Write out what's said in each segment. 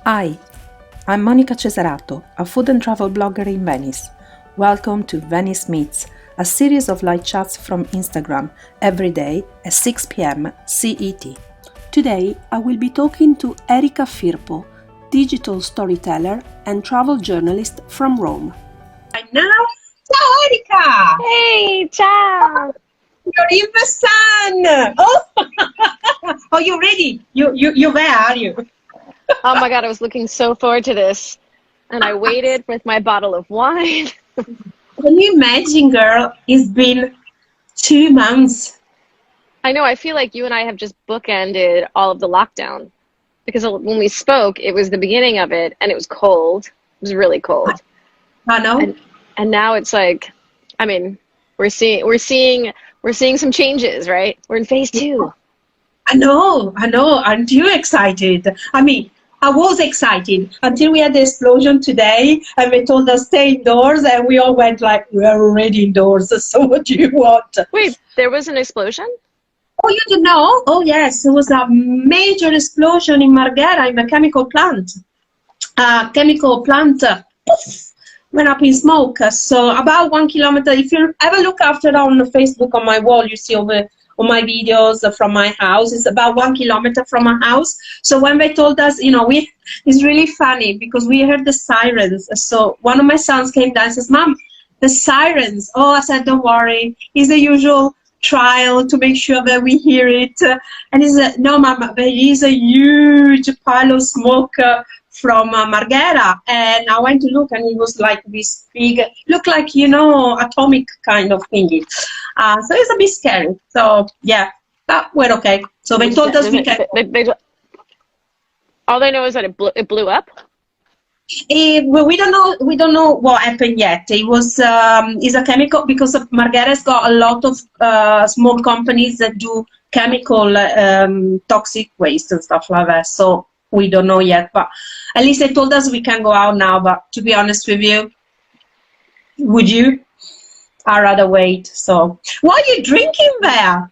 Hi, I'm Monica Cesarato, a food and travel blogger in Venice. Welcome to Venice Meets, a series of live chats from Instagram every day at 6 p.m. CET. Today, I will be talking to Erica Firpo, digital storyteller and travel journalist from Rome. Right now, ciao Erica! Hey, ciao! You're in the sun! Oh, you're ready? You're there, are you? Oh my God, I was looking so forward to this. And I waited with my bottle of wine. Can you imagine, girl? It's been 2 months. I know, I feel like you and I have just bookended all of the lockdown. Because when we spoke, it was the beginning of it and it was cold. It was really cold. I know. And now it's like, I mean, we're seeing some changes, right? We're in phase 2. I know. Aren't you excited? I mean, I was excited until we had the explosion today and they told us stay indoors and we all went like, we're already indoors, so what do you want? Wait, there was an explosion? Oh, you don't know? Oh, yes, there was a major explosion in Marghera in a chemical plant. Poof, went up in smoke. So about 1 kilometer. If you ever look after on Facebook on my wall, you see over on my videos from my house. It's about 1 kilometer from my house. So when they told us, it's really funny because we heard the sirens. So one of my sons came down and says, "Mom, the sirens." Oh, I said, "Don't worry. It's the usual trial to make sure that we hear it." And he said, "No, Mama, there is a huge pile of smoke from Marghera." And I went to look and it was like this big, looked like, atomic kind of thingy. So it's a bit scary. So yeah, but we're okay. So they told us we can. All they know is that it blew up. Well, we don't know what happened yet. It was is a chemical because Marghera's got a lot of small companies that do chemical toxic waste and stuff like that. So we don't know yet, but at least they told us we can go out now. But to be honest with you, would you? I'd rather wait. So what are you drinking there?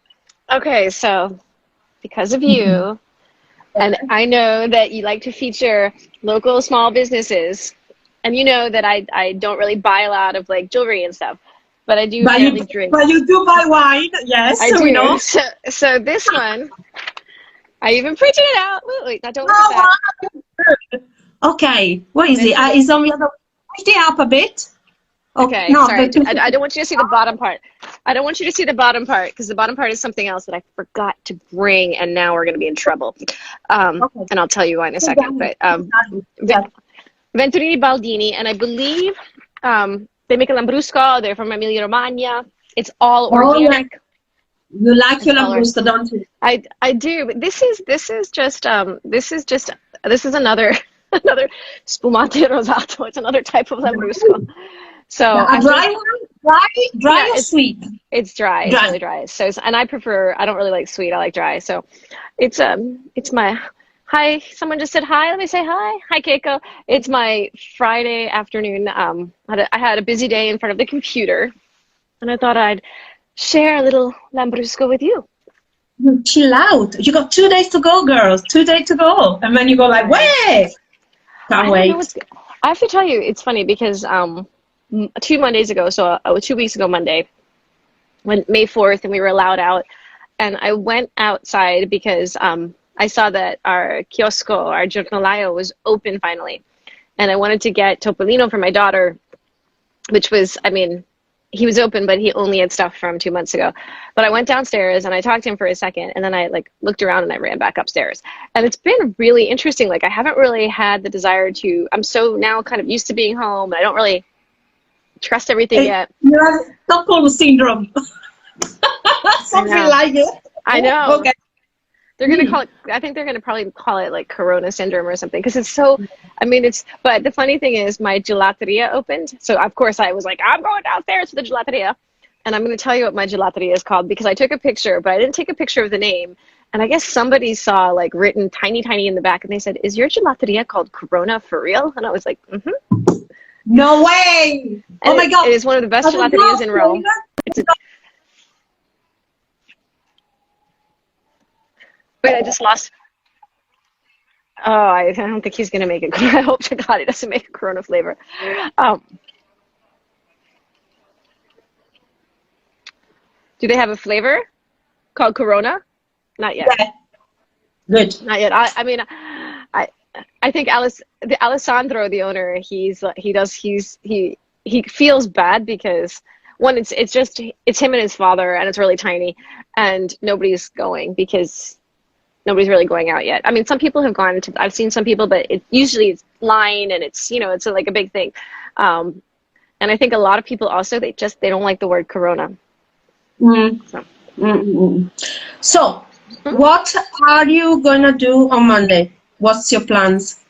Okay, so because of you, and I know that you like to feature local small businesses, and you know that I don't really buy a lot of like jewelry and stuff, but I do apparently drink. But you do buy wine, yes. I do. We know. So this one, I even printed it out. Wait, now don't look at that. Okay, what is it? It's on the other. Lift it up a bit. Okay, no, sorry. I don't want you to see the bottom part. I don't want you to see the bottom part because the bottom part is something else that I forgot to bring, and now we're going to be in trouble. And I'll tell you why in a second. But Venturini Baldini, and I believe they make a Lambrusco. They're from Emilia Romagna. It's all organic. You like your Lambrusco, don't you? I do. But this is another another spumante rosato. It's another type of Lambrusco. So a dry one? Dry or sweet? It's dry. It's really dry. So and I don't really like sweet. I like dry. So it's my hi. Someone just said hi. Let me say hi. Hi, Keiko. It's my Friday afternoon. I had a busy day in front of the computer, and I thought I'd share a little Lambrusco with you. Chill out. You got 2 days to go, girls. 2 days to go, and then you go like, wait. Can't wait. I have to tell you, it's funny because 2 Mondays ago, so 2 weeks ago Monday, when May 4th, and we were allowed out, and I went outside because I saw that our kiosco, our giornalaio, was open finally, and I wanted to get Topolino for my daughter, which was, I mean, he was open, but he only had stuff from 2 months ago. But I went downstairs and I talked to him for a second, and then I looked around and I ran back upstairs. And it's been really interesting. Like, I haven't really had the desire to, I'm so now kind of used to being home, and I don't really trust everything yet. You have Stockholm syndrome. Something like it. I know. Okay. They're going to call it, I think they're going to probably call it like Corona syndrome or something. Because it's so, I mean, but the funny thing is my gelateria opened. So of course I was like, I'm going downstairs to the gelateria. And I'm going to tell you what my gelateria is called because I took a picture, but I didn't take a picture of the name. And I guess somebody saw like written tiny in the back, and they said, "Is your gelateria called Corona for real?" And I was like, mm-hmm. No way. And oh my God. It is one of the best gelaterias in Rome. Wait, I just lost Oh, I don't think he's gonna make it. I hope to God he doesn't make a Corona flavor. Um, do they have a flavor called Corona? Not yet. Yeah, good. Not yet. I mean, I I think Alessandro, the owner, he feels bad because one, it's him and his father, and it's really tiny, and nobody's going because nobody's really going out yet. I mean, some people have gone to. I've seen some people, but it's line and it's like a big thing, and I think a lot of people also they don't like the word Corona. Mm. So. Mm-mm. So, what are you gonna do on Monday? What's your plans?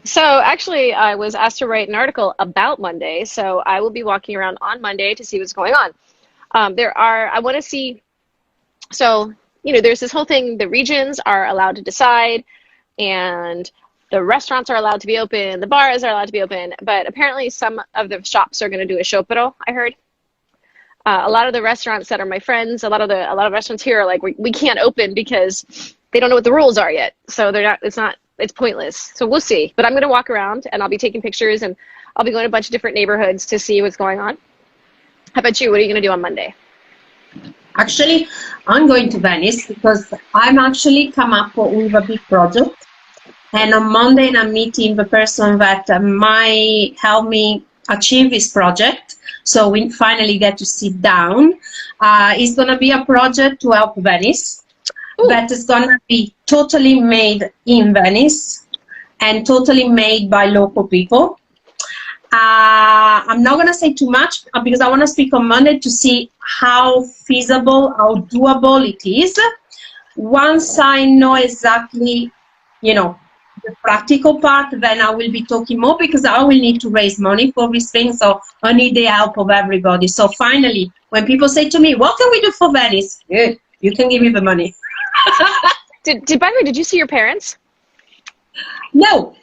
So actually, I was asked to write an article about Monday, so I will be walking around on Monday to see what's going on. I want to see, so, there's this whole thing, the regions are allowed to decide, and the restaurants are allowed to be open, the bars are allowed to be open, but apparently some of the shops are going to do a sciopero, I heard. A lot of the restaurants that are my friends, a lot of restaurants here are like, we can't open because they don't know what the rules are yet. So it's pointless. So we'll see. But I'm going to walk around and I'll be taking pictures and I'll be going to a bunch of different neighborhoods to see what's going on. How about you? What are you going to do on Monday? Actually, I'm going to Venice because I'm actually come up with a big project. And on Monday, I'm meeting the person that might help me achieve this project. So we finally get to sit down. It's going to be a project to help Venice. Ooh. That is going to be totally made in Venice and totally made by local people. I'm not going to say too much because I want to speak on Monday to see how feasible, how doable it is. Once I know exactly, the practical part, then I will be talking more because I will need to raise money for this thing. So I need the help of everybody. So finally, when people say to me, what can we do for Venice? Good, you can give me the money. By the way, did you see your parents? No,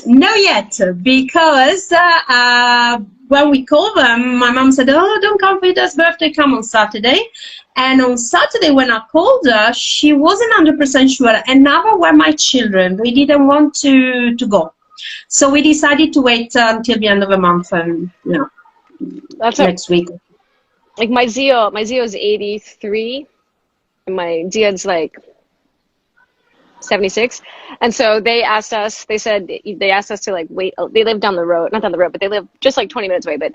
not yet, because when we called them, my mom said, oh, don't come for Ida's birthday, come on Saturday. And on Saturday, when I called her, she wasn't 100% sure. And neither were my children. We didn't want to go. So we decided to wait until the end of the month and, next week. Like my Zio is 83, and my Ziad's like 76. And so they asked us to like wait. They live down the road, not down the road, but they live just like 20 minutes away. But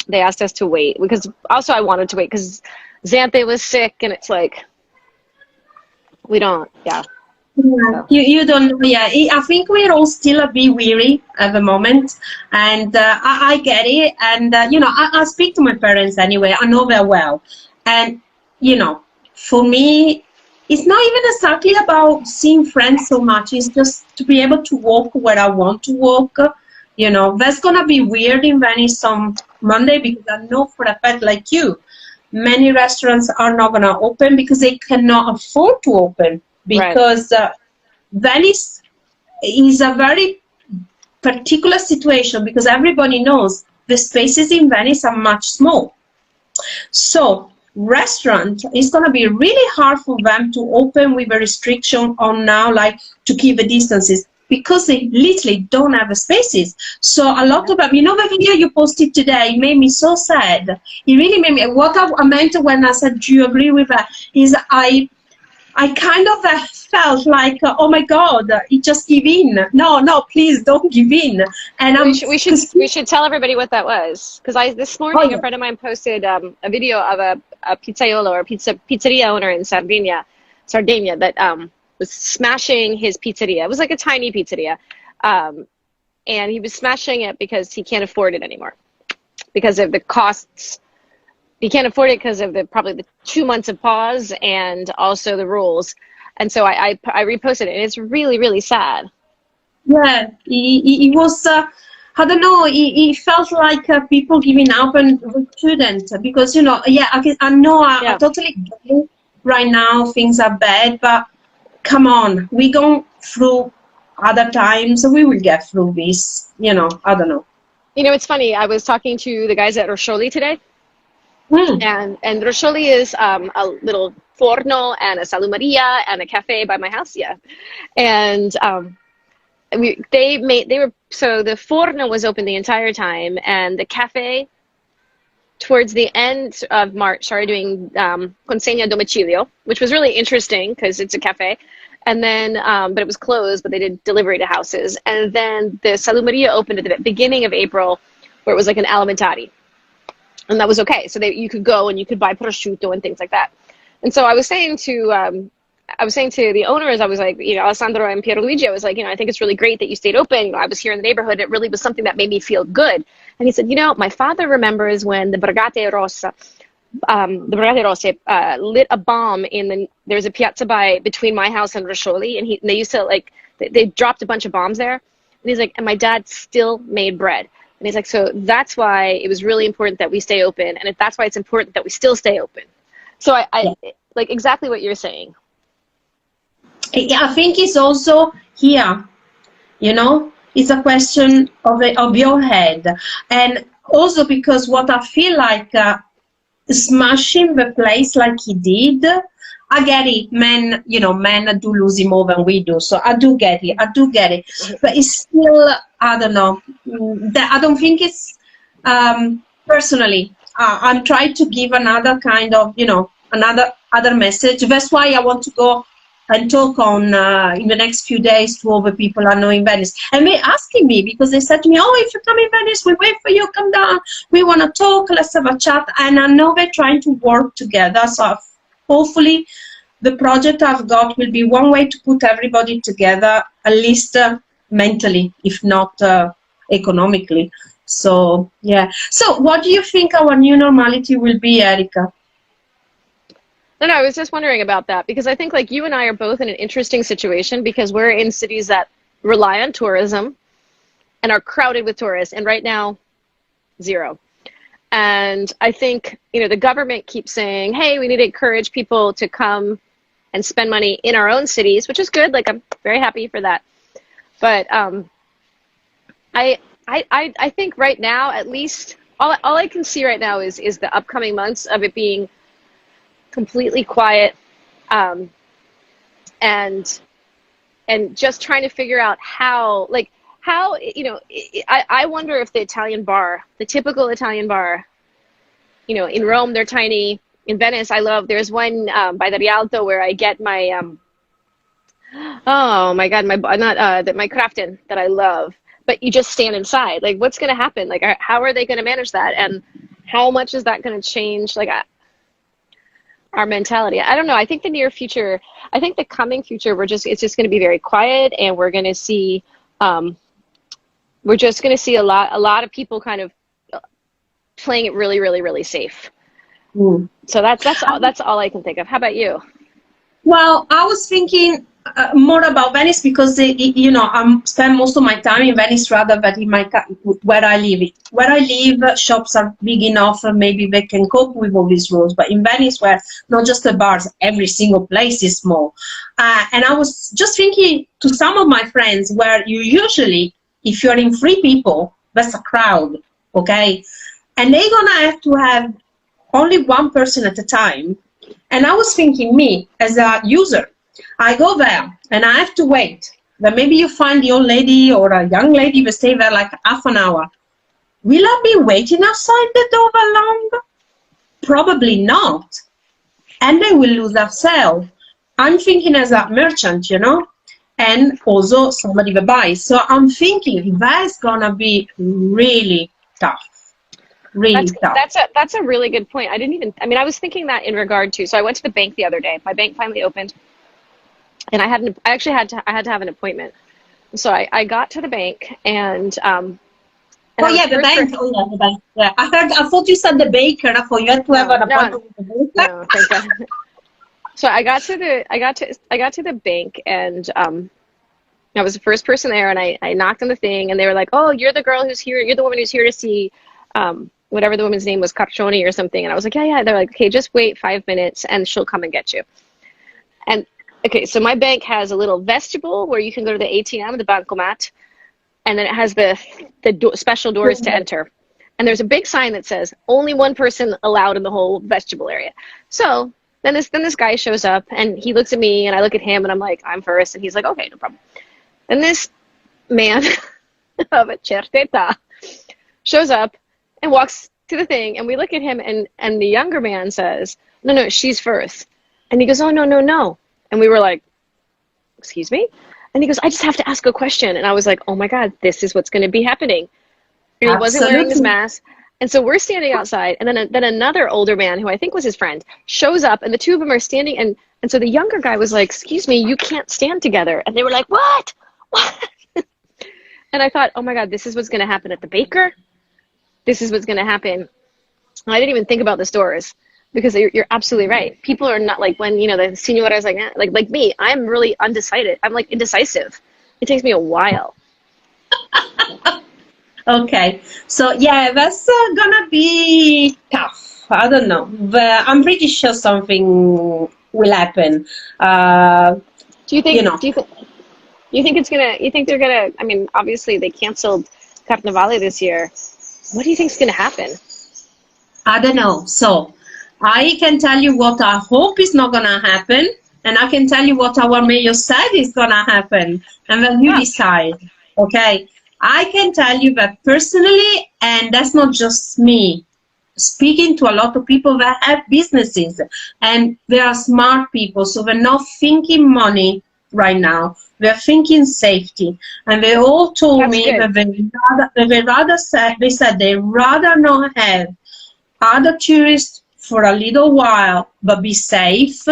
they asked us to wait because also I wanted to wait because Xanthe was sick, and it's like we don't. Yeah. Yeah, you don't know. Yeah, I think we're all still a bit weary at the moment, and I get it. And I speak to my parents anyway. I know them well, and for me, it's not even exactly about seeing friends so much. It's just to be able to walk where I want to walk. That's gonna be weird in Venice on Monday because I know for a fact, like you, many restaurants are not gonna open because they cannot afford to open. Because Venice is a very particular situation because everybody knows the spaces in Venice are much small. So restaurant is going to be really hard for them to open with a restriction on now, like to keep the distances, because they literally don't have the spaces. So a lot of them, the video you posted today made me so sad. It really made me, what I meant when I said, do you agree with that, is I kind of felt like, oh my God, it just give in. No, please don't give in. And we should tell everybody what that was, because this morning a friend of mine posted a video of a pizzaiolo or pizzeria owner in Sardinia that was smashing his pizzeria. It was like a tiny pizzeria, and he was smashing it because he can't afford it anymore because of the costs. He can't afford it because of probably the 2 months of pause and also the rules. And so I reposted it, and it's really, really sad. Yeah, it was, I don't know, it felt like people giving up and we couldn't because, I know I totally get it. Right now things are bad, but come on, we go through other times, so we will get through this, I don't know. It's funny, I was talking to the guys at Orsholi today. Mm. And Roscioli is a little forno and a salumeria and a cafe by my house. Yeah, and they were so the forno was open the entire time, and the cafe towards the end of March started doing consegna domicilio, which was really interesting because it's a cafe. And then, but it was closed, but they did delivery to houses. And then the Salumeria opened at the beginning of April, where it was like an alimentari. And that was okay. So you could go and you could buy prosciutto and things like that. And so I was saying to the owners, I was like, Alessandro and Pierluigi, I was like, I think it's really great that you stayed open. I was here in the neighborhood. It really was something that made me feel good. And he said, my father remembers when the Brigate Rosse lit a bomb there's a piazza between my house and Roscioli, and they used to they dropped a bunch of bombs there. And he's like, and my dad still made bread. And he's like, so that's why it was really important that we stay open. And that's why it's important that we still stay open. So I like exactly what you're saying. I think it's also here, it's a question of your head. And also because what I feel like smashing the place like he did, I get it. Men do lose him more than we do. So I do get it. But it's still, I don't know. I don't think it's, personally, I'm trying to give another kind of, other message. That's why I want to go and talk on in the next few days to all the people I know in Venice. And they're asking me because they said to me, if you come in Venice, we wait for you, come down. We want to talk, let's have a chat. And I know they're trying to work together. So hopefully the project I've got will be one way to put everybody together, at least mentally, if not economically. So, yeah. So what do you think our new normality will be, Erica? No, I was just wondering about that because I think like you and I are both in an interesting situation because we're in cities that rely on tourism and are crowded with tourists. And right now, zero. And I think, the government keeps saying, hey, we need to encourage people to come and spend money in our own cities, which is good. Like, I'm very happy for that. But I think right now, at least, all I can see right now is the upcoming months of it being completely quiet, and just trying to figure out how I wonder if the typical Italian bar, in Rome they're tiny. In Venice, there's one by the Rialto where I get my oh my god, my crafton that I love. But you just stand inside. Like, what's going to happen? Like, how are they going to manage that? And how much is that going to change? Like, our mentality. I don't know. I think the coming future, it's just going to be very quiet, and we're going to see, we're just going to see a lot of people kind of playing it really, really, really safe. Mm. So that's all I can think of. How about you? Well, I was thinking more about Venice because I spend most of my time in Venice rather than in where I live. Where I live, shops are big enough, and maybe they can cope with all these rules. But in Venice, where not just the bars, every single place is small. And I was just thinking to some of my friends, where you usually, if you're in 3 people, that's a crowd, okay? And they're gonna have to have only one person at a time. And I was thinking, me as a user, I go there and I have to wait. Then maybe you find the old lady or a young lady will stay there like half an hour. Will I be waiting outside the door that long? Probably not. And they will lose their sale. I'm thinking as a merchant, and also somebody that buys. So I'm thinking that's gonna be really tough. That's a really good point. I was thinking that in regard to, so I went to the bank the other day. My bank finally opened, and I had to have an appointment. So I got to the bank and the bank. Yeah. I thought you said the baker. I thought you had to have an appointment with the baker. No, thank God. So I got to the bank, and I was the first person there, and I knocked on the thing, and they were like, "Oh, you're the girl who's here. You're the woman who's here to see whatever the woman's name was, Carcioni or something." And I was like, yeah. They're like, okay, just wait 5 minutes and she'll come and get you. And okay, so my bank has a little vestibule where you can go to the ATM, the bancomat, and then it has the special doors to enter. and there's a big sign that says only one person allowed in the whole vegetable area. So then this guy shows up, and he looks at me, and I look at him, and I'm like, I'm first, and he's like, okay, no problem. And this man of a certeta shows up and walks to the thing, and we look at him, and the younger man says, no, she's first. And he goes, oh, no. And we were like, excuse me? And he goes, I just have to ask a question. And I was like, oh my God, this is what's going to be happening. And he wasn't wearing his mask. And so we're standing outside, and then another older man, who I think was his friend, shows up, and the two of them are standing, and so the younger guy was like, excuse me, you can't stand together. And they were like, what? And I thought, oh my God, this is what's going to happen at the baker. This is what's going to happen. And I didn't even think about the stores, because you're absolutely right. People are not like, when, the señora is like, like me, I'm really undecided. I'm like indecisive. It takes me a while. Okay, so yeah, that's gonna be tough. I don't know, but I'm pretty sure something will happen. Do you think? You think it's gonna? You think they're gonna? I mean, obviously they canceled Carnevale this year. What do you think is gonna happen? I don't know. So I can tell you what I hope is not gonna happen, and I can tell you what our mayor said is gonna happen, and then you decide. Okay. I can tell you that personally, and that's not just me, speaking to a lot of people that have businesses, and they are smart people, so they're not thinking money right now. They're thinking safety, and they all told me that they said they'd rather not have other tourists for a little while, but be safe,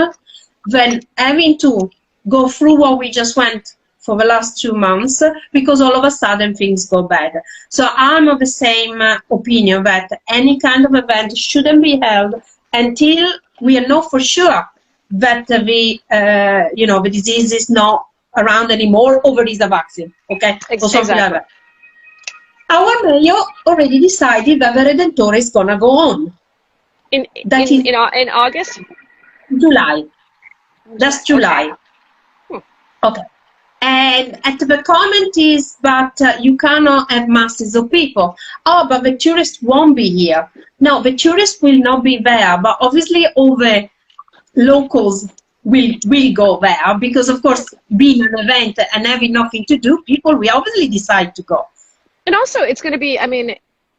than having to go through what we just went for the last 2 months, because all of a sudden things go bad. So I'm of the same opinion that any kind of event shouldn't be held until we know for sure that the disease is not around anymore, or there is a vaccine, okay? Or something like that. Our mayor already decided that the Redentore is gonna go on. In August? July. That's July. Okay. And at the comment is that you cannot have masses of people. Oh, but the tourists won't be here. No, the tourists will not be there, but obviously all the locals will go there, because of course, being an event and having nothing to do, people will obviously decide to go. And also it's going to be, I mean,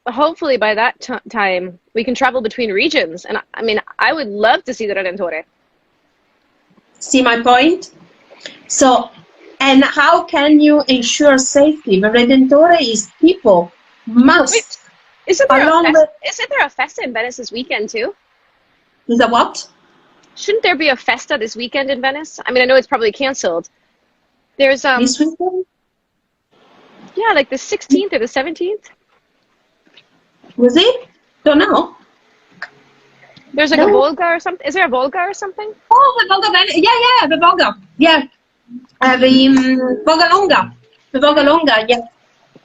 hopefully by that time we can travel between regions. And I mean, I would love to see the Redentore. See my point? So, and how can you ensure safety? The Redentore is people must. Wait, isn't there a festa in Venice this weekend too? Is that what? Shouldn't there be a festa this weekend in Venice? I mean, I know it's probably canceled. There's this weekend? Yeah, like the 16th or the 17th. Was it? Don't know. There's like a Volga or something. Is there a Volga or something? Oh, the Volga. Yeah, the Volga. Yeah. The Volga Longa. The Volga Longa, yeah.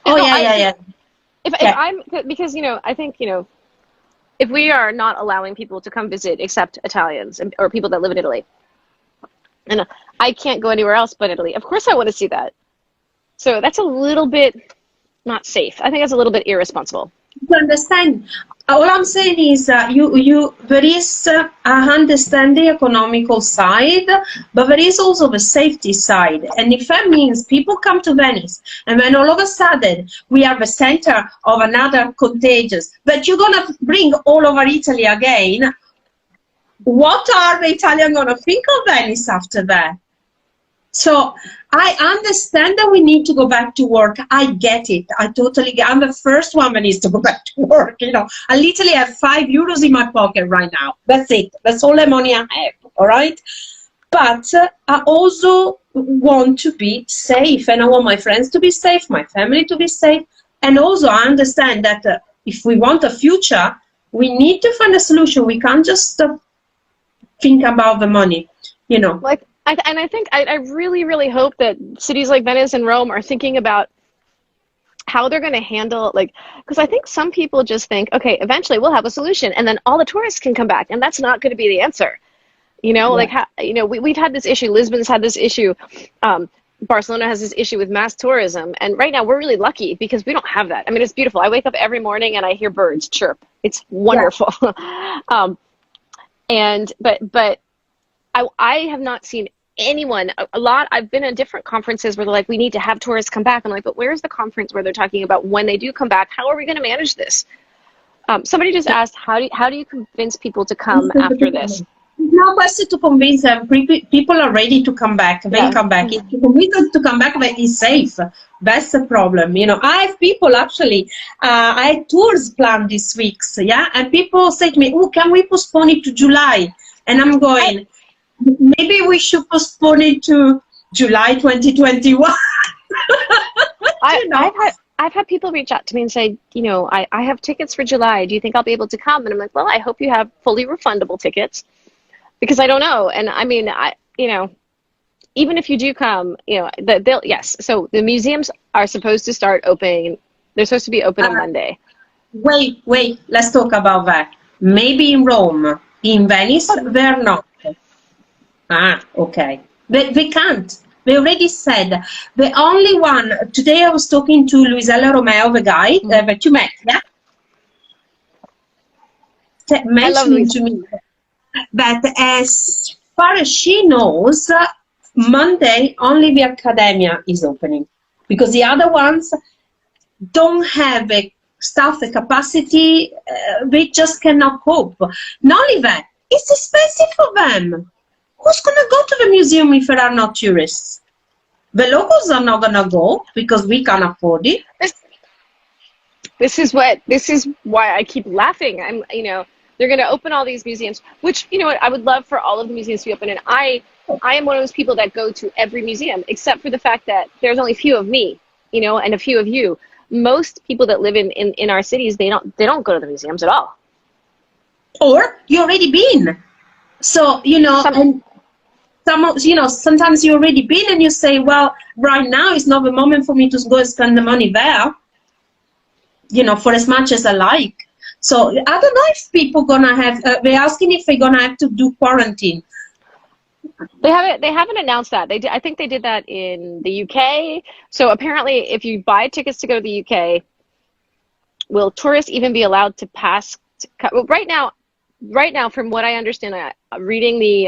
Oh, no, yeah. If I'm, because, I think, if we are not allowing people to come visit except Italians or people that live in Italy, and I can't go anywhere else but Italy, of course I want to see that. So that's a little bit not safe. I think that's a little bit irresponsible. To understand, all I'm saying is there is understand the economical side, but there is also the safety side. And if that means people come to Venice, and then all of a sudden we are the center of another contagious, but you're going to bring all over Italy again, what are the Italians going to think of Venice after that? So I understand that we need to go back to work. I get it. I totally get it. I'm the first one that needs to go back to work. I literally have €5 in my pocket right now. That's it. That's all the money I have. All right. But I also want to be safe, and I want my friends to be safe, my family to be safe. And also I understand that if we want a future, we need to find a solution. We can't just think about the money, I really, really hope that cities like Venice and Rome are thinking about how they're going to handle, because I think some people just think, okay, eventually we'll have a solution and then all the tourists can come back, and that's not going to be the answer. We've had this issue. Lisbon's had this issue. Barcelona has this issue with mass tourism, and right now we're really lucky because we don't have that. I mean, it's beautiful. I wake up every morning and I hear birds chirp. It's wonderful. Yeah. But I have not seen anyone a lot. I've been in different conferences where they're like, we need to have tourists come back. I'm like, but where's the conference where they're talking about when they do come back? How are we going to manage this? Somebody just asked, how do you convince people to come after this? No question to convince them. People are ready to come back. They come back. If you convince them to come back, but it's safe. That's the problem. You know, I have people actually. I had tours planned this week, yeah, and people say to me, "Oh, can we postpone it to July?" And I'm going, maybe we should postpone it to July 2021. I've had people reach out to me and say, you know, I have tickets for July. Do you think I'll be able to come? And I'm like, well, I hope you have fully refundable tickets. Because I don't know, and I mean, you know, even if you do come, you know, they'll yes. So the museums are supposed to start opening. They're supposed to be open on Monday. Wait. Let's talk about that. Maybe in Rome, in Venice, they're not. Okay. They can't. They already said the only one. Today I was talking to Luisella Romeo, the guy that you met. Yeah. Mentioning to me. But as far as she knows, Monday only the academia is opening because the other ones don't have the staff, the capacity. They just cannot cope. Not only that, it's expensive for them. Who's going to go to the museum if there are no tourists? The locals are not going to go because we can't afford it. This is why I keep laughing. They're going to open all these museums, which, you know what, I would love for all of the museums to be open. And I am one of those people that go to every museum, except for the fact that there's only a few of me, you know, and a few of you. Most people that live in our cities, they don't go to the museums at all. Or you already been. So, you know, sometimes you already been and you say, well, right now is not the moment for me to go and spend the money there, you know, for as much as I like. So I don't know if people gonna have. They're asking if they're gonna have to do quarantine. They haven't announced that. I think they did that in the UK. So apparently, if you buy tickets to go to the UK, will tourists even be allowed to pass? Well, right now, from what I understand, reading the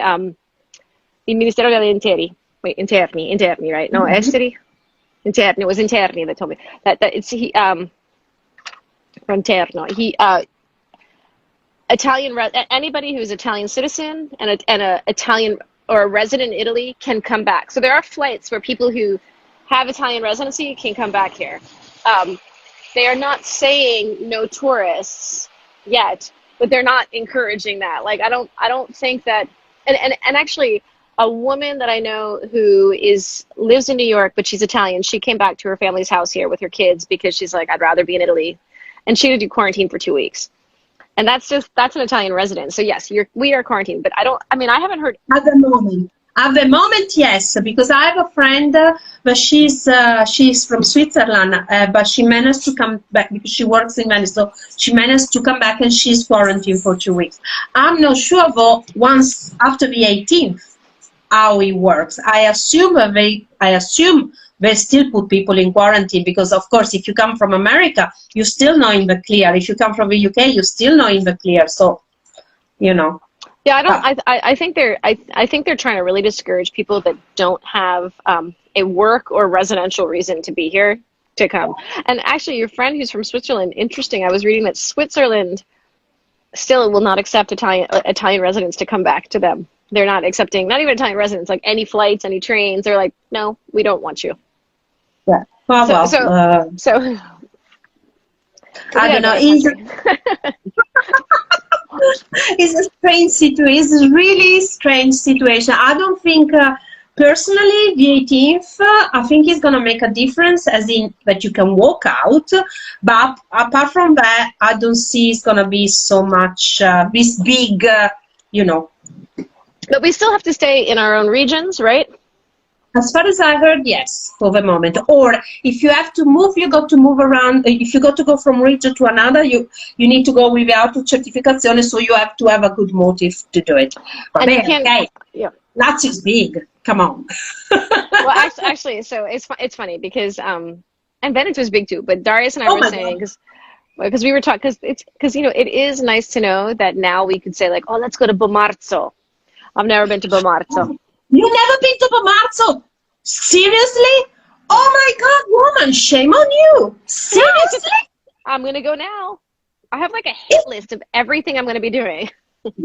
Ministero degli Interni, right? No, Esteri, Interni. It was Interni that told me that it's Fronterno. Italian. Anybody who's Italian citizen and a Italian or a resident in Italy can come back. So there are flights where people who have Italian residency can come back here. They are not saying no tourists yet, but they're not encouraging that. Like I don't think that. And actually, a woman that I know who lives in New York, but she's Italian. She came back to her family's house here with her kids because she's like, I'd rather be in Italy. And she had to do quarantine for 2 weeks. And that's an Italian resident. So yes, we are quarantined, but I haven't heard. At the moment, yes, because I have a friend, but she's from Switzerland, but she managed to come back because she works in Venice. So she managed to come back and she's quarantined for 2 weeks. I'm not sure though, once after the 18th, how it works. I assume they still put people in quarantine because, of course, if you come from America, you're still not in the clear. If you come from the UK, you're still not in the clear. So, you know. Yeah, I think they're trying to really discourage people that don't have a work or residential reason to be here to come. And actually, your friend who's from Switzerland, interesting. I was reading that Switzerland still will not accept Italian residents to come back to them. They're not accepting, not even Italian residents, like any flights, any trains. They're like, no, we don't want you. Yeah. So I don't know. It's a strange situation. It's a really strange situation. I don't think, personally, the 18th, I think it's going to make a difference, as in that you can walk out. But apart from that, I don't see it's going to be so much this big, you know. But we still have to stay in our own regions, right? As far as I heard, yes, for the moment. Or if you have to move, you got to move around. If you got to go from region to another, you need to go without certification, so you have to have a good motive to do it. But and you can't, yeah. That is big. Come on. Well, actually, so it's funny because and Venice was big too, but Darius and I Oh were my saying God. because we were talking because it is nice to know that now we could say like, oh, let's go to Bomarzo. I've never been to Bomarzo. You never been to Bomarzo? Seriously? Oh my God, woman, shame on you. No, just Seriously? I'm gonna go now. I have like a hit It's list of everything I'm gonna be doing.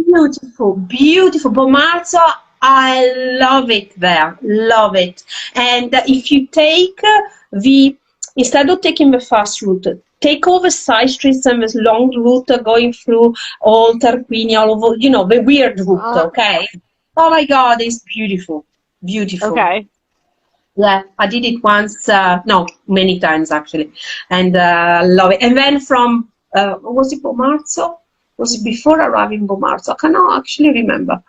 beautiful, beautiful. Bomarzo, I love it there, love it. And if you take instead of taking the fast route, take all the side streets and this long route going through all Tarquini, all over, the weird route, Uh, okay? Oh my God, it's beautiful, beautiful. okay. Yeah, I did it once, no, many times actually, and love it. And then from, was it Bomarzo? Was it before arriving Bomarzo? I cannot actually remember.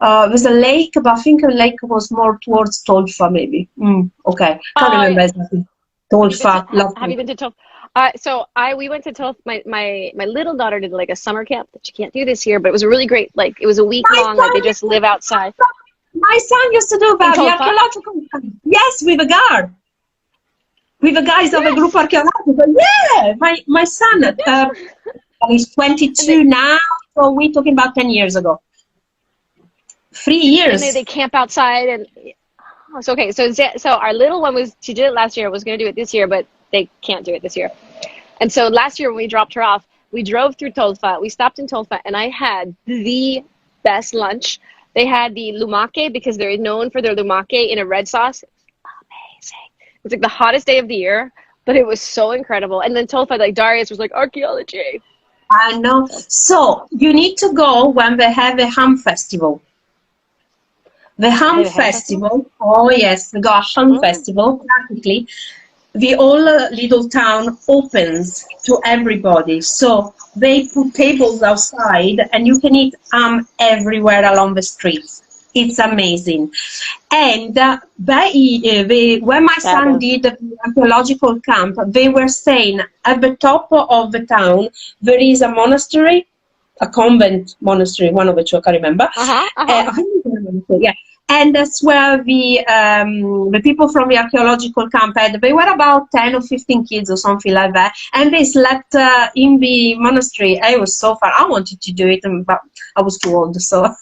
There's a lake, but I think the lake was more towards Tolfa, maybe. Okay, can't Oh, remember exactly. Tolfa, love have you Tolfa. been to Tulf? So we went to Tulf. My little daughter did like a summer camp that she can't do this year, but it was a really great, like it was a week My long, like they son, just live outside my son used to do in the Tulfa. archaeological. Yes, with a guard. With the guys of the group Yes, archaeological. Yeah, my son, yes. he's And they 22 now, so we're talking about 10 years ago. 3 and years. they camp outside and oh, so okay. So our little one she did it last year. Was going to do it this year, but they can't do it this year. And so last year when we dropped her off, we drove through Tolfa. We stopped in Tolfa, and I had the best lunch. They had the lumake because they're known for their lumake in a red sauce. Amazing. It was like the hottest day of the year, but it was so incredible. And then Tolfa, like Darius was like archaeology. I know. So So you need to go when they have a ham festival. The they ham have a ham festival. festival. Oh yes, they got a ham Mm. festival. Practically, the whole little town opens to everybody. So they put tables outside, and you can eat everywhere along the streets. It's amazing. And when my son Fabulous. did the archaeological camp, they were saying at the top of the town there is a monastery, a convent monastery, one of which I can't remember. Uh huh. Uh huh. I think it's a monastery, yeah. And that's where the people from the archaeological camp had. They were about 10 or 15 kids or something like that, and they slept in the monastery. I was so fun. I wanted to do it, but I was too old. So,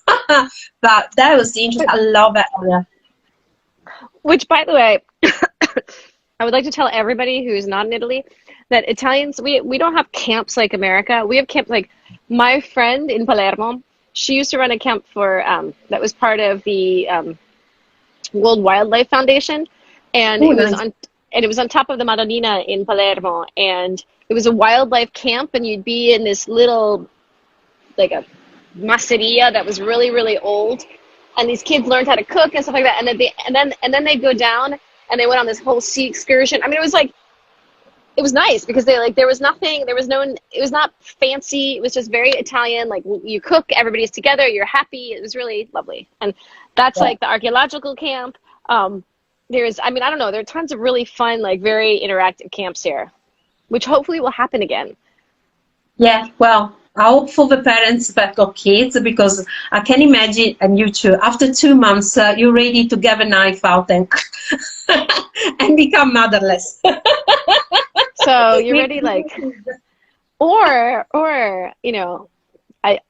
but that was interesting. But I love that area. which, by the way, I would like to tell everybody who's not in Italy that Italians, we don't have camps like America. We have camps like my friend in Palermo. She used to run a camp for that was part of the World Wildlife Foundation, and Oh, nice. it was on top of the Madonnina in Palermo, and it was a wildlife camp, and you'd be in this little like a masseria that was really really old, and these kids learned how to cook and stuff like that, and then they'd go down and they went on this whole sea excursion. I mean, it was nice because they like there was nothing, there was no, it was not fancy, it was just very Italian. Like you cook, everybody's together, you're happy. It was really lovely. And that's Yeah. like the archaeological camp. There's, I mean, I don't know, there are tons of really fun, like very interactive camps here, which hopefully will happen again. Yeah, well, I hope for the parents that got kids, because I can imagine, and you too, after 2 months, you're ready to get a knife out and and become motherless. So you're ready, like, or I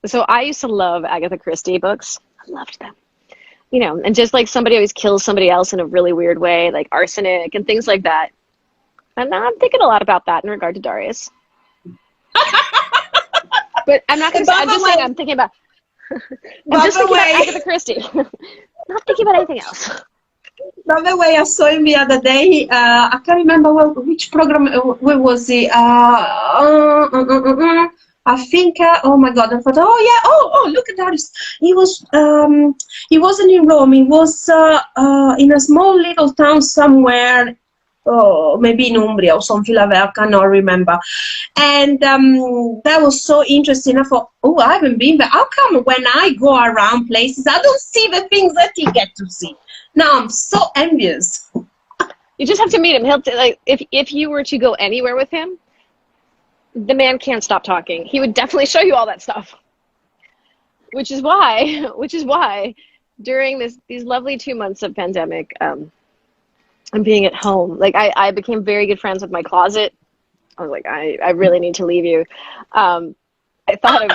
so I used to love Agatha Christie books. I loved them. And just like somebody always kills somebody else in a really weird way, like arsenic and things like that. And now I'm thinking a lot about that in regard to Darius. But I'm not going to say, By I'm the just saying way, I'm thinking about, I'm by just the thinking about way, Agatha Christie. Not thinking about anything else. by the way, I saw him the other day. I can't remember which program. Where was he? I think. Oh my God! I thought. Oh yeah. Oh look at that. He was. He wasn't in Rome. He was in a small little town somewhere. Oh, maybe in Umbria or something like that. I cannot remember. And that was so interesting. I thought, oh, I haven't been there. How come when I go around places, I don't see the things that he get to see? Now I'm so envious. You just have to meet him. Like if you were to go anywhere with him, the man can't stop talking. He would definitely show you all that stuff. Which is why during these lovely 2 months of pandemic, and being at home, like I became very good friends with my closet. I was like, I really need to leave you. I thought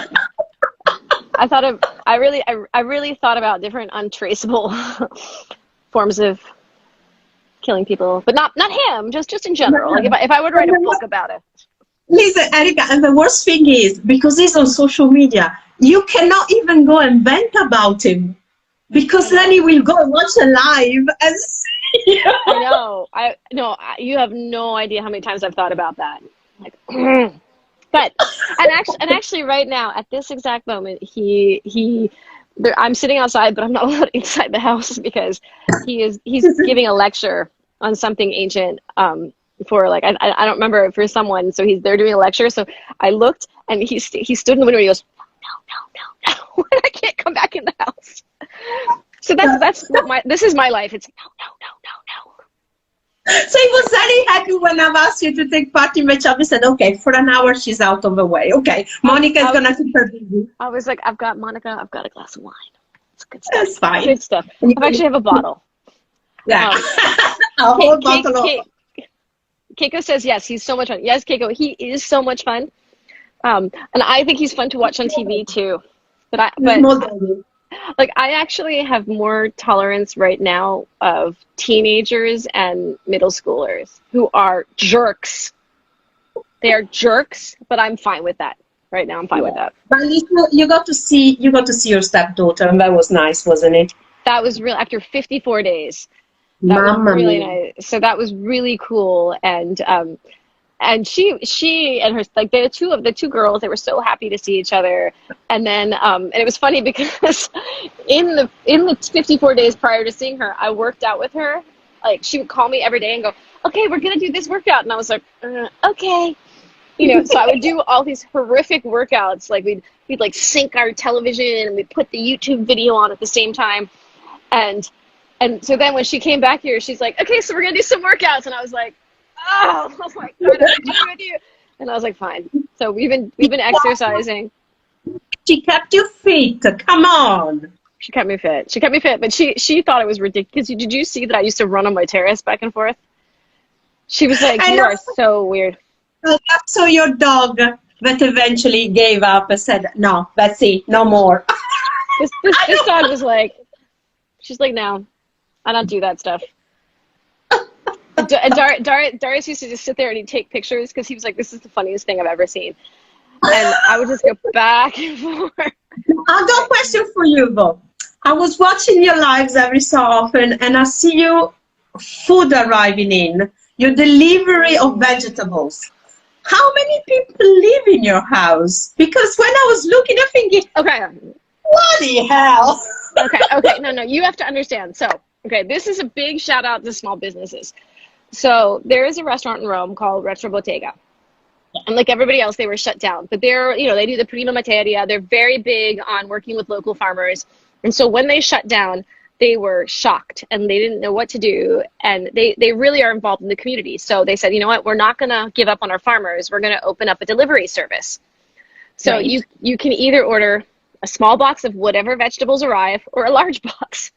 of I really thought about different untraceable forms of killing people, but not him, just in general. Like if I would write a book about it. Listen, Erica, and the worst thing is, because he's on social media, you cannot even go and vent about him, because then he will go and watch a live and see. I know. You have no idea how many times I've thought about that. Like, but actually, right now at this exact moment, I'm sitting outside, but I'm not allowed inside the house because he's giving a lecture on something ancient. For like I don't remember, for someone. So they're doing a lecture. So I looked, and he stood in the window. And he goes, no, and I can't come back in the house. So that's what this is my life. It's no. So he was very happy when I've asked you to take part in my job. He said, okay, for an hour she's out of the way. Okay, Monica's gonna keep her busy. I was like, I've got a glass of wine. It's good stuff. That's fine. Good stuff. I actually have a bottle. Yeah. A whole bottle of... Keiko says yes, he's so much fun. Yes, Keiko, he is so much fun. And I think he's fun to watch on TV too. But I actually have more tolerance right now of teenagers and middle schoolers who are jerks. They are jerks, but I'm fine with that. Right now I'm fine with that. But you got to see your stepdaughter, and that was nice, wasn't it? That was real after 54 days. That was really nice. So that was really cool, and she and her, like, the two girls, they were so happy to see each other. And then and it was funny because in the 54 days prior to seeing her, I worked out with her. Like, she would call me every day and go, okay, we're gonna do this workout, and I was like, okay, so I would do all these horrific workouts. Like we'd like sync our television, and we'd put the YouTube video on at the same time. And so then when she came back here, she's like, okay, so we're going to do some workouts. And I was like, oh my God, I'm with you. And I was like, fine. So we've been exercising. She kept you fit. Come on. She kept me fit. But she thought it was ridiculous. Did you see that I used to run on my terrace back and forth? She was like, you are so weird. So your dog that eventually gave up and said, no, that's it, no more. This dog was like, she's like, no, I don't do that stuff. And Darius used to just sit there and he'd take pictures because he was like, this is the funniest thing I've ever seen. And I would just go back and forth. I've got a question for you, though. I was watching your lives every so often, and I see you food arriving in, your delivery of vegetables. How many people live in your house? Because when I was looking, I'm thinking, okay, bloody hell. Okay, no, you have to understand. So, okay, this is a big shout out to small businesses. So there is a restaurant in Rome called Retro Bottega. And like everybody else, they were shut down. But they do the prima materia. They're very big on working with local farmers. And so when they shut down, they were shocked and they didn't know what to do. And they really are involved in the community. So they said, you know what, we're not going to give up on our farmers. We're going to open up a delivery service. So right. you can either order a small box of whatever vegetables arrive or a large box.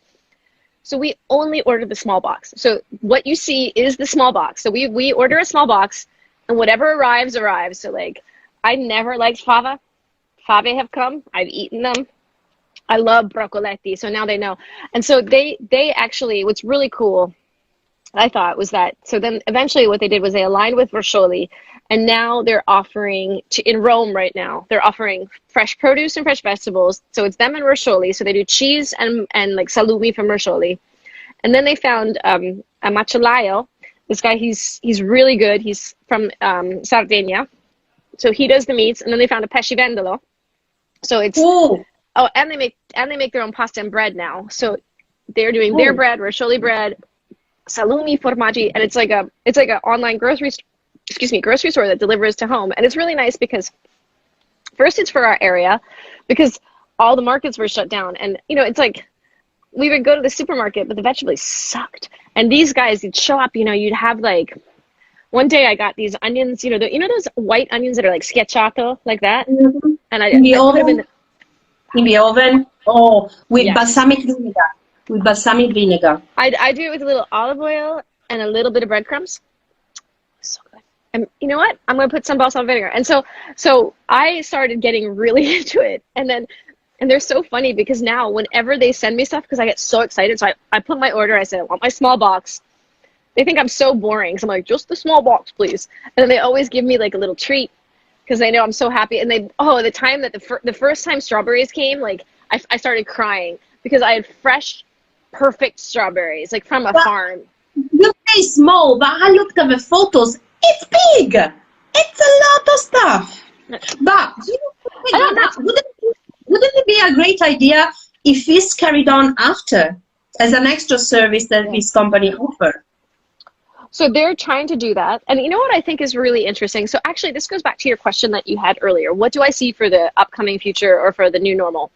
So we only order the small box. So what you see is the small box. So we order a small box, and whatever arrives. So like, I never liked fava. Fave have come. I've eaten them. I love broccoletti. So now they know. And so they actually, what's really cool, I thought, was that, so then eventually what they did was they aligned with Roscioli, and now they're offering, in Rome right now, they're offering fresh produce and fresh vegetables. So it's them and Roscioli. So they do cheese and like salumi from Roscioli. And then they found a macellaio. This guy, he's really good. He's from Sardinia. So he does the meats. And then they found a pescivendolo. So it's, and they make their own pasta and bread now. So they're doing their bread, Roscioli bread, salumi, formaggi, and it's like an online grocery store that delivers to home. And it's really nice because first, it's for our area, because all the markets were shut down. And it's like we would go to the supermarket, but the vegetables sucked. And these guys, you'd show up, you'd have like, one day I got these onions, those white onions that are like schiacciato, like that. Mm-hmm. And I put them in the oven. Oh, with balsamic vinegar. with balsamic vinegar. I do it with a little olive oil and a little bit of breadcrumbs. So good. And you know what? I'm gonna put some balsamic vinegar. And so I started getting really into it. And they're so funny because now whenever they send me stuff, because I get so excited, so I put my order, I said, I want my small box. They think I'm so boring. So I'm like, just the small box, please. And then they always give me like a little treat because they know I'm so happy. And the time that the first time strawberries came, like I started crying because I had fresh, perfect strawberries, like from a farm. You say small, but I looked at the photos. It's big. It's a lot of stuff. But wouldn't it be a great idea if this carried on after as an extra service that this company offer? So they're trying to do that. And you know what I think is really interesting? So actually, this goes back to your question that you had earlier. What do I see for the upcoming future or for the new normal?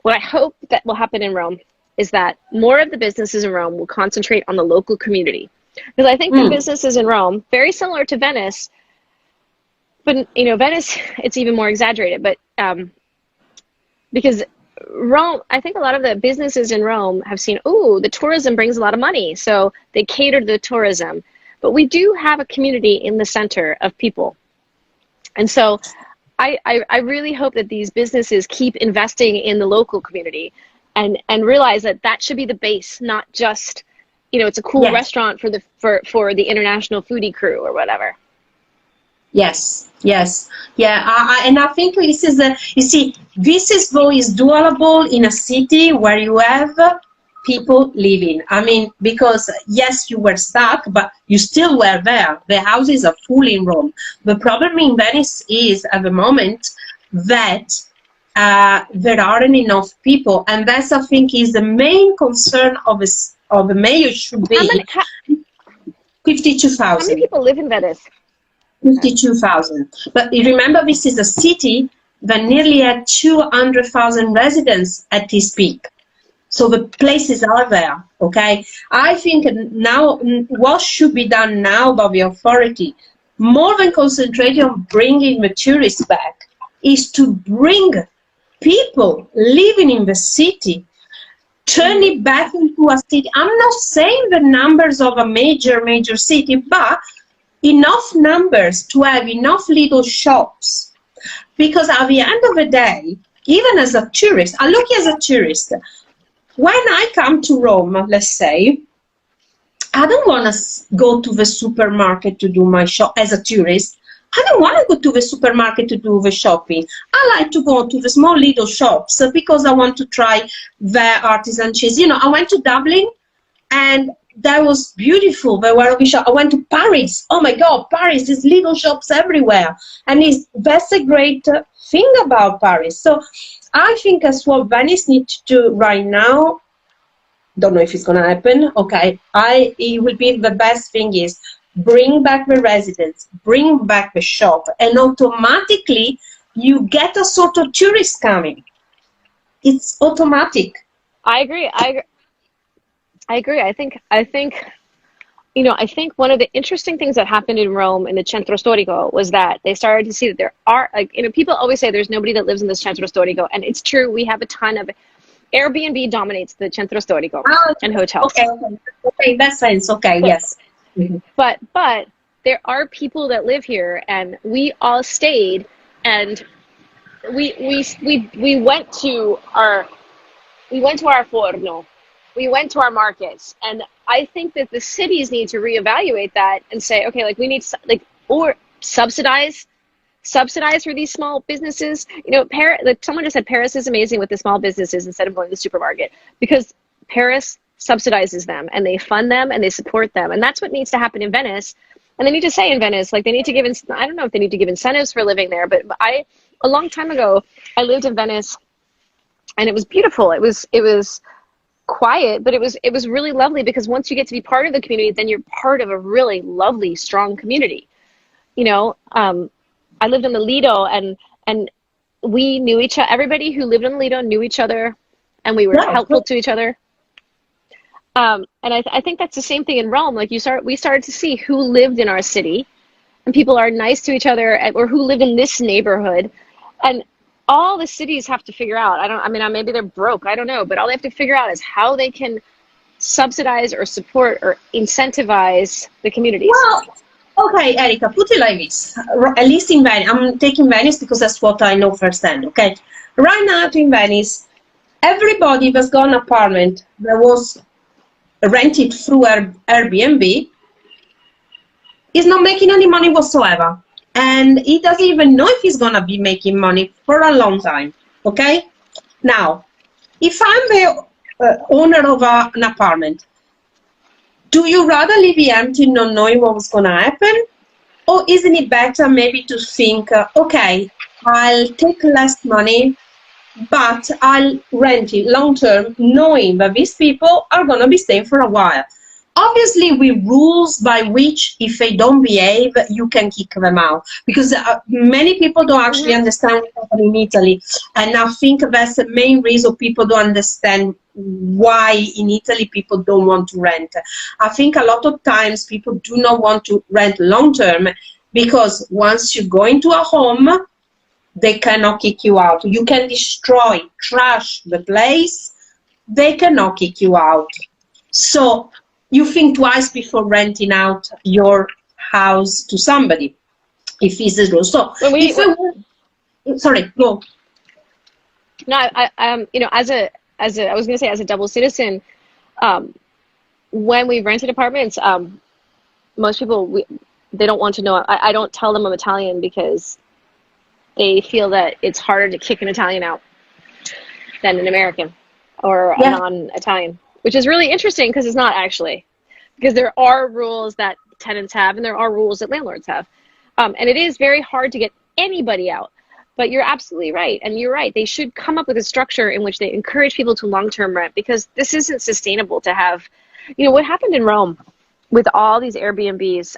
What I hope that will happen in Rome is that more of the businesses in Rome will concentrate on the local community. Because I think the businesses in Rome, very similar to Venice, but Venice, it's even more exaggerated. But because Rome, I think a lot of the businesses in Rome have seen, the tourism brings a lot of money. So they cater to the tourism. But we do have a community in the center of people. And so I really hope that these businesses keep investing in the local community and realize that should be the base, not just, it's a cool restaurant for the international foodie crew or whatever. Yes. Yeah. And I think this is this is doable in a city where you have people living. I mean, because yes, you were stuck, but you still were there. The houses are full in Rome. The problem in Venice is at the moment that there aren't enough people, and that's I think is the main concern of the mayor should be. 52,000. How many people live in Venice? 52,000. But you remember, this is a city that nearly had 200,000 residents at its peak. So the places are there, okay? I think now what should be done now by the authority, more than concentrating on bringing the tourists back, is to bring people living in the city, turn it back into a city. I'm not saying the numbers of a major city, but enough numbers to have enough little shops. Because at the end of the day, even as a tourist, I look as a tourist, when I come to Rome, let's say, I don't want to go to the supermarket to do my shop as a tourist. I don't want to go to the supermarket to do the shopping. I like to go to the small little shops because I want to try the artisan cheese. I went to Dublin and that was beautiful. There were I went to Paris. Oh my God, Paris! There's little shops everywhere, and that's a great thing about Paris. So I think that's what Venice needs to do right now. Don't know if it's gonna happen. Okay, it will be the best thing is bring back the residents, bring back the shop, and automatically you get a sort of tourist coming. It's automatic. I agree. I think I think one of the interesting things that happened in Rome in the Centro Storico was that they started to see that there are people always say there's nobody that lives in this Centro Storico, and it's true. We have a ton of Airbnb dominates the Centro Storico and hotels. Okay, that sense. Okay, but, yes. Mm-hmm. But there are people that live here, and we all stayed, and we went to our forno. We went to our markets, and I think that the cities need to reevaluate that and say, okay, we need or subsidize for these small businesses. Someone just said Paris is amazing with the small businesses instead of going to the supermarket, because Paris subsidizes them and they fund them and they support them, and that's what needs to happen in Venice. And they need to say in Venice, they need to give. I don't know if they need to give incentives for living there, but a long time ago, I lived in Venice, and it was beautiful. It was quiet, but it was really lovely, because once you get to be part of the community, then you're part of a really lovely, strong community. I lived in the Lido, and we knew each other. Everybody who lived in the Lido knew each other, and we were helpful to each other. And I think that's the same thing in Rome. We started to see who lived in our city, and people are nice to each other, or who lived in this neighborhood. And all the cities have to figure out, I mean, maybe they're broke, I don't know, but all they have to figure out is how they can subsidize or support or incentivize the communities. Well, okay, Erica, put it like this. At least in Venice, I'm taking Venice because that's what I know firsthand, okay? Right now in Venice, everybody that's got an apartment that was rented through Airbnb is not making any money whatsoever. And he doesn't even know if he's going to be making money for a long time, okay? Now, if I'm the owner of an apartment, do you rather leave it empty not knowing what was going to happen? Or isn't it better maybe to think, okay, I'll take less money, but I'll rent it long term, knowing that these people are going to be staying for a while. Obviously, with rules by which, if they don't behave, you can kick them out. Because many people don't actually understand what happened in Italy. And I think that's the main reason people don't understand why in Italy people don't want to rent. I think a lot of times people do not want to rent long term because once you go into a home, they cannot kick you out. You can destroy, trash the place, they cannot kick you out. So you think twice before renting out your house to somebody, if it's the rule. So, sorry, go. No, I you know, as a, I was going to say, as a double citizen, when we rented apartments, most people, they don't want to know. I don't tell them I'm Italian because they feel that it's harder to kick an Italian out than an American or a non-Italian, which is really interesting because it's not actually, because there are rules that tenants have and there are rules that landlords have. And it is very hard to get anybody out, but you're absolutely right. And you're right. They should come up with a structure in which they encourage people to long-term rent, because this isn't sustainable to have, what happened in Rome with all these Airbnbs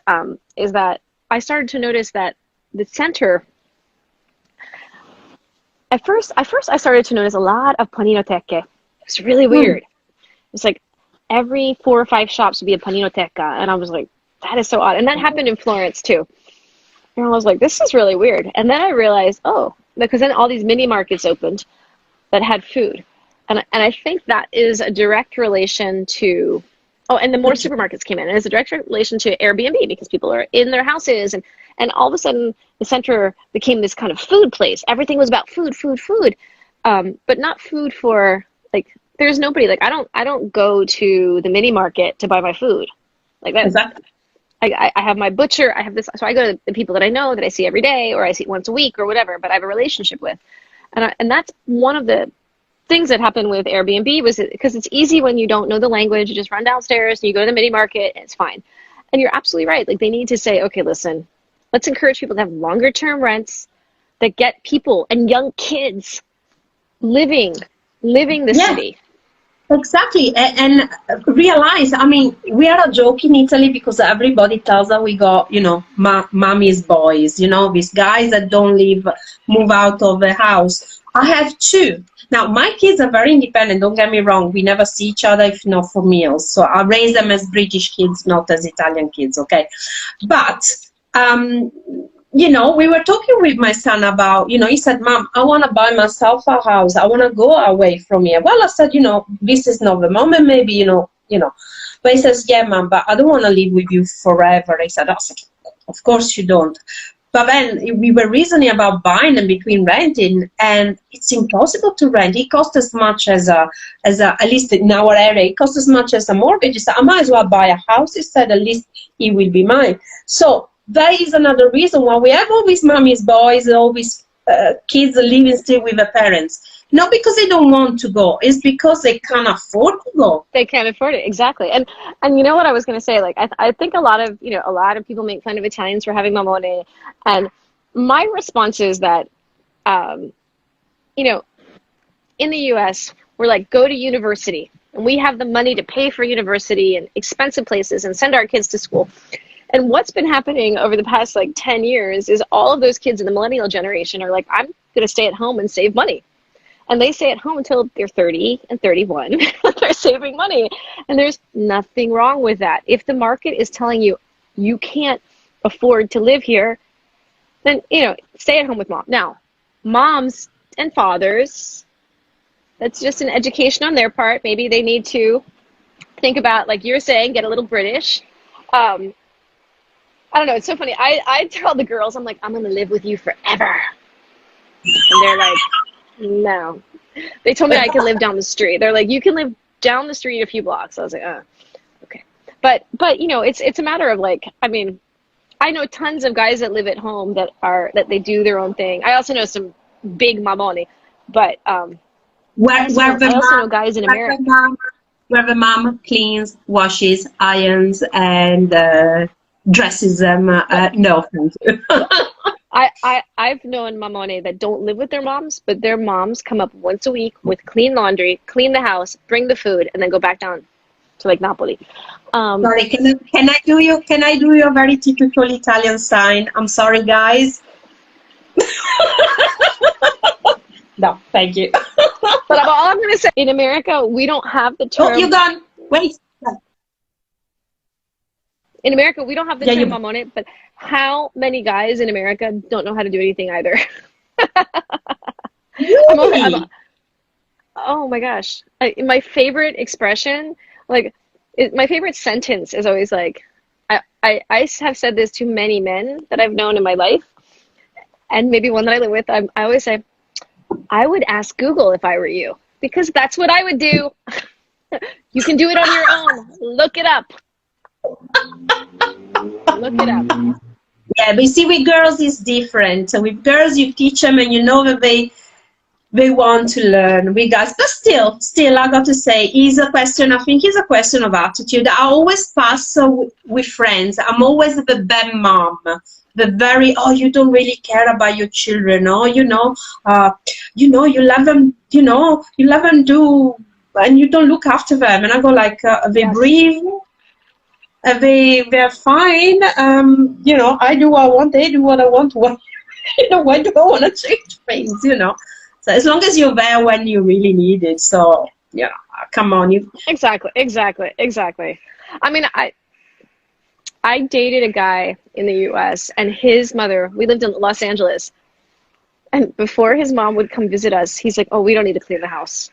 is that I started to notice that the center, At first, I started to notice a lot of paninoteche. It's really weird. It's like every 4 or 5 shops would be a paninoteca. And I was like, that is so odd. And that happened in Florence too. And I was like, this is really weird. And then I realized, because then all these mini markets opened that had food. And I think that is a direct relation to, and the more supermarkets came in. And it's a direct relation to Airbnb because people are in their houses and all of a sudden, the center became this kind of food place. Everything was about food, but not food for, like, there's nobody, like, I don't go to the mini market to buy my food. Like that. Exactly. I have my butcher, I have this, so I go to the people that I know that I see every day or I see once a week or whatever, but I have a relationship with. And that's one of the things that happened with Airbnb was because it's easy when you don't know the language, you just run downstairs and you go to the mini market and it's fine. And you're absolutely right. Like they need to say, okay, listen, let's encourage people to have longer term rents that get people and young kids living the city. Exactly. And realize, we are a joke in Italy because everybody tells us we got, mommy's boys, these guys that don't move out of the house. I have 2. Now, my kids are very independent, don't get me wrong. We never see each other if not for meals. So I raise them as British kids, not as Italian kids, okay? But we were talking with my son about, he said, Mom, I want to buy myself a house. I want to go away from here. Well, I said, this is not the moment, maybe, But he says, yeah, Mom, but I don't want to live with you forever. I said, of course you don't. But then we were reasoning about buying and between renting, and it's impossible to rent. It costs as much as at least in our area, it costs as much as a mortgage. So I might as well buy a house instead, at least it will be mine. So that is another reason why we have all these mommy's boys, all these kids living still with their parents. Not because they don't want to go, it's because they can't afford to go. They can't afford it, exactly. And you know what I was going to say? Like I think a lot of people make fun of Italians for having mamone, and my response is that, in the U.S. we're like, go to university, and we have the money to pay for university and expensive places and send our kids to school. And what's been happening over the past 10 years is all of those kids in the millennial generation are like, I'm going to stay at home and save money. And they stay at home until they're 30 and 31. They're saving money. And there's nothing wrong with that. If the market is telling you you can't afford to live here, then, stay at home with mom. Now, moms and fathers. That's just an education on their part. Maybe they need to think about, like you're saying, get a little British. I don't know. It's so funny. I tell the girls, I'm like, I'm going to live with you forever. And they're like, no. They told me I could live down the street. They're like, you can live down the street a few blocks. I was like, okay. But it's a matter of like, I mean, I know tons of guys that live at home that they do their own thing. I also know some big mamoni, but I also know guys in America. Where the mom cleans, washes, irons, and dresses them. No, thank you. I've known mamone that don't live with their moms, but their moms come up once a week with clean laundry, clean the house, bring the food, and then go back down to like Napoli. Sorry, can I do your very typical Italian sign? I'm sorry, guys. No, thank you. But all I'm going to say, in America, we don't have the term. Oh, you're gone. Wait. In America, we don't have the term mamone, but how many guys in America don't know how to do anything either? Really? Oh my gosh. My favorite expression, my favorite sentence is always like, I have said this to many men that I've known in my life, and maybe one that I live with. I always say, I would ask Google if I were you, because that's what I would do. You can do it on your own. Look it up. Look it up. Yeah, but you see, with girls it's different. So with girls, you teach them, and you know that they want to learn. With guys, but still, I got to say, I think it's a question of attitude. I always pass with friends. I'm always the bad mom. The very, you don't really care about your children, you let them, you let them do, and you don't look after them. And I go like, they breathe, they're fine. I do what I want, they do what I want. Why do I want to change things? So as long as you're there when you really need it. So yeah, come on, you. Exactly. I mean, I dated a guy in the US, and his mother, we lived in Los Angeles, and before his mom would come visit us, he's like, oh, we don't need to clean the house.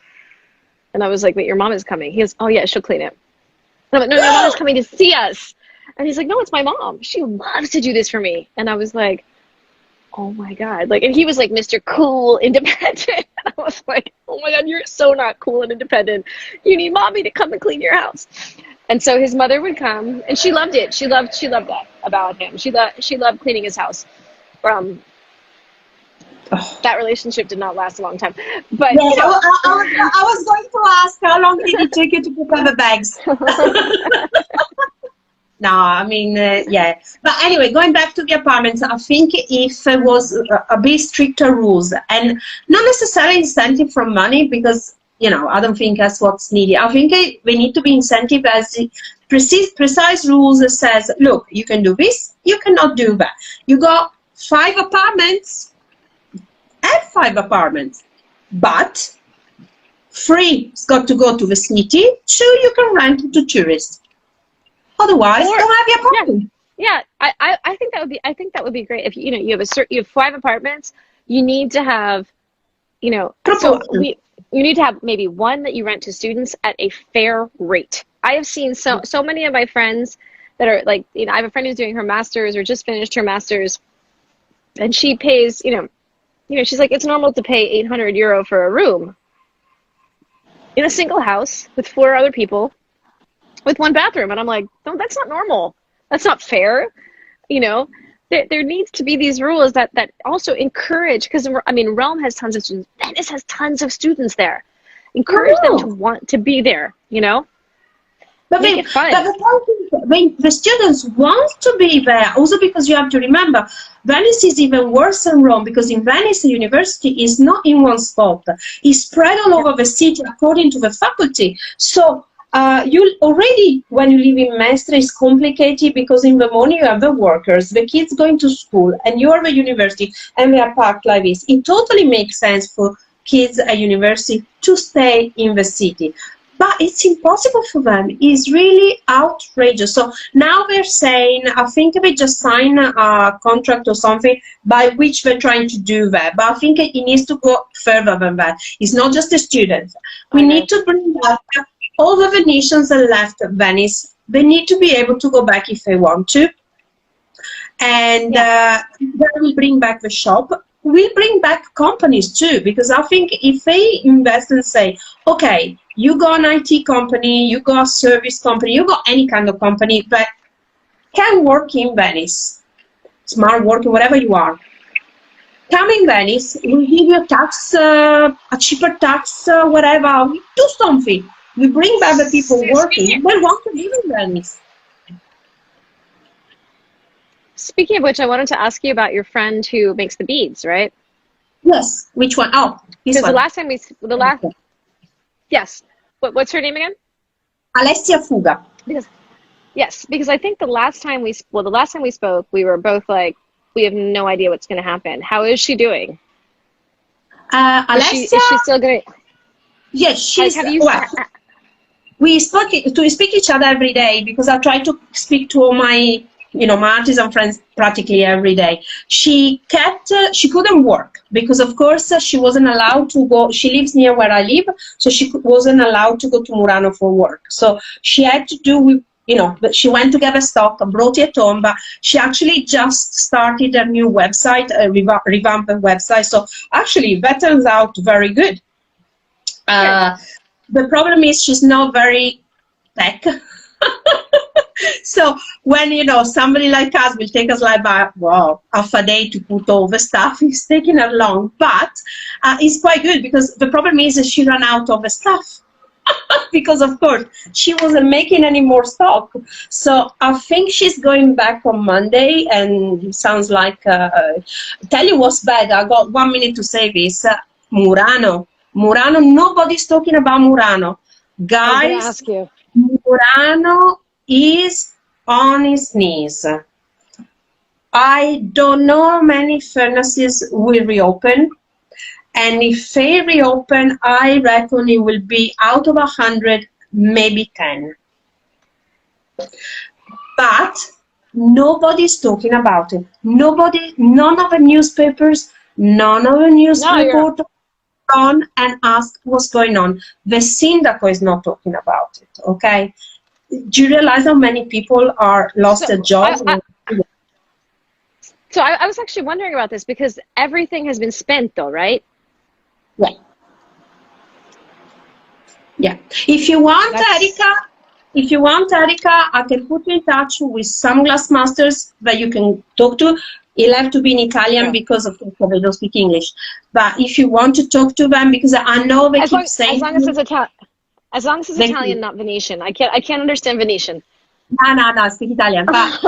And I was like, wait, your mom is coming. He goes, oh yeah, she'll clean it. And I'm like, no, your mom is coming to see us. And he's like, no, it's my mom. She loves to do this for me. And I was like, oh my God. And he was like Mr. Cool, independent. And I was like, oh my God, you're so not cool and independent. You need mommy to come and clean your house. And so his mother would come, and she loved it. She loved that about him. She loved cleaning his house. That relationship did not last a long time. But yeah, I was going to ask, how long did it take you to pick up the bags? No, I mean, yeah. But anyway, going back to the apartments, I think if there was a bit stricter rules, and not necessarily incentive from money, because I don't think that's what's needed. I think we need to be incentive as precise rules that says, look, you can do this, you cannot do that. You got 5 apartments, have 5 apartments, but 3 has got to go to the city, 2 you can rent to tourists. Otherwise, don't have your apartment. Yeah, I think that would be great. If you have 5 apartments, you need to have, you need to have maybe 1 that you rent to students at a fair rate. I have seen so many of my friends that are like, I have a friend who's doing her master's or just finished her master's, and she pays, she's like, it's normal to pay 800 euro for a room in a single house with 4 other people with 1 bathroom. And I'm like, no, that's not normal. That's not fair. There needs to be these rules that also encourage, because Rome has tons of students. Venice has tons of students there. Encourage them to want to be there, But make it fun. The students want to be there, also because you have to remember, Venice is even worse than Rome, because in Venice, the university is not in one spot. It's spread all over the city according to the faculty. So you already, when you live in Mestre, it's complicated, because in the morning you have the workers, the kids going to school, and you are the university, and they are packed like this. It totally makes sense for kids at university to stay in the city. but it's impossible for them. It's really outrageous. So now they're saying, I think they just sign a contract or something by which they're trying to do that. But I think it needs to go further than that. It's not just the students. We need to bring back all the Venetians that left Venice. They need to be able to go back if they want to. And then we bring back the shop. We bring back companies too, because I think if they invest and say, okay, you got an IT company, you got a service company, you got any kind of company that can work in Venice, smart working, whatever you are, come in Venice, we give you a tax, a cheaper tax, whatever, we do something. We bring back the people working, they want to live in Venice. Speaking of which, I wanted to ask you about your friend who makes the beads, right? Yes. Which one? Oh, this one. The last time yes. What's her name again? Alessia Fuga. Because I think the last time we spoke, we were both like, we have no idea what's going to happen. How is she doing? Alessia. Is she still going to? Yes, she's. Have you? We speak each other every day because I try to speak to all my my artisan friends practically every day. She couldn't work because, of course, she wasn't allowed to go. She lives near where I live, so she wasn't allowed to go to Murano for work. So she had to do, she went to get a stock, brought it home, but she actually just started a new website, a revamped website. So actually, that turns out very good. The problem is she's not very tech. So when somebody like us will take us like half a day to put all the stuff, it's taking her long, but it's quite good because the problem is that she ran out of the stuff because of course she wasn't making any more stock. So I think she's going back on Monday, and it sounds like tell you what's bad. I got 1 minute to say this. Murano, nobody's talking about Murano, guys. I was gonna ask you. Murano is on his knees. I don't know how many furnaces will reopen, and if they reopen, I reckon it will be out of 100, maybe 10. But nobody's talking about it. None of the newspapers, none of the news reporters on and ask what's going on. The Sindaco is not talking about it, okay? Do you realize how many people are lost their jobs? So I was actually wondering about this because everything has been spent though, right? Yeah. If you want, Erica, I can put you in touch with some glass masters that you can talk to. It'll have to be in Italian because of course they don't speak English. But if you want to talk to them, because I know they keep saying as long as it's Italian, not Venetian. I can't understand Venetian. No, speak Italian. But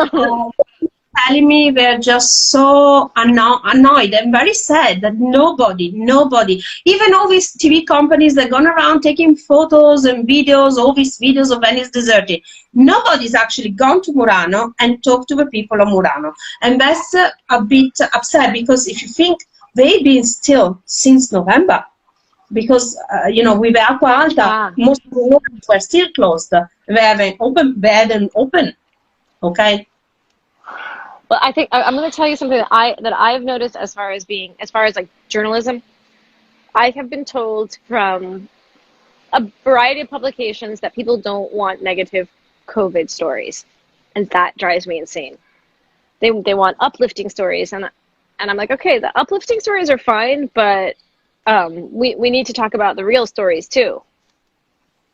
telling me they're just so annoyed and very sad that nobody, even all these TV companies that gone around taking photos and videos, all these videos of Venice deserted, nobody's actually gone to Murano and talked to the people of Murano. And that's a bit upset because if you think they've been still since November, because with Acqua Alta, most of the rooms were still closed. They haven't open. Okay. Well, I think I'm going to tell you something that I've noticed as far as like journalism. I have been told from a variety of publications that people don't want negative COVID stories, and that drives me insane. They want uplifting stories, and I'm like, okay, the uplifting stories are fine, but we need to talk about the real stories too.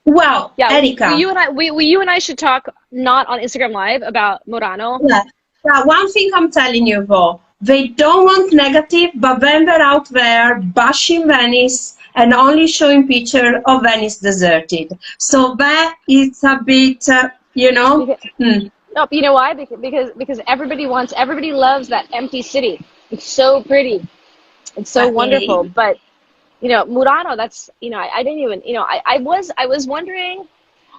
Well, yeah, Erica, you and I should talk not on Instagram Live about Murano. Yeah. One thing I'm telling you though, they don't want negative, but then they're out there bashing Venice and only showing picture of Venice deserted. So that is a bit, No, you know why? Because everybody loves that empty city. It's so pretty. It's so wonderful. But Murano, that's I didn't even I was wondering.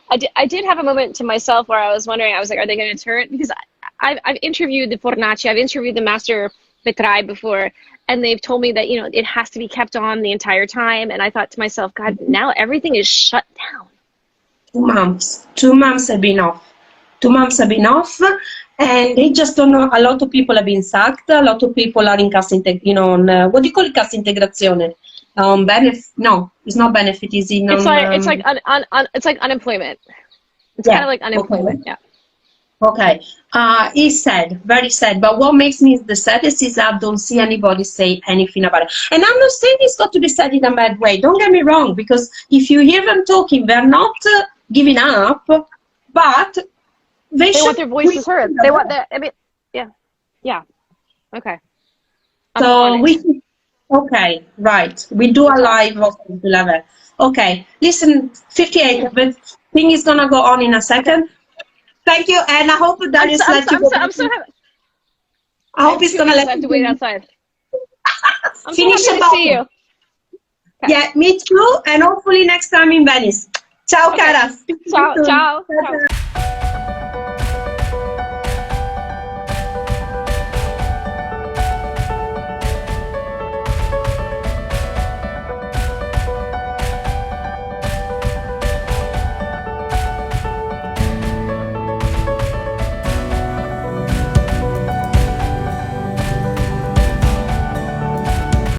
I did have a moment to myself where I was wondering. I was like, are they going to turn? Because I've interviewed the Fornaci, I've interviewed the master Petrai before, and they've told me that it has to be kept on the entire time. And I thought to myself, God, now everything is shut down. 2 months. 2 months have been off. 2 months have been off, and they just don't know. A lot of people have been sacked. A lot of people are in cassa on what do you call it? Cassa integrazione. Benefit? No, it's not benefit. It's in. It's like unemployment. It's kind of like unemployment. Okay. Yeah. Okay. It's sad, very sad. But what makes me the saddest is I don't see anybody say anything about it. And I'm not saying it's got to be said in a bad way. Don't get me wrong, because if you hear them talking, they're not giving up, but they want their voices heard. They want that. I mean, yeah. Okay. So okay, right. We do a live of the level. Okay, listen, 58. The thing is gonna go on in a second. Thank you, and I hope that is let you go. I hope it's gonna let you to wait outside. Finish so happy to see you. Okay. Yeah, me too, and hopefully next time in Venice. Ciao, cara. Ciao.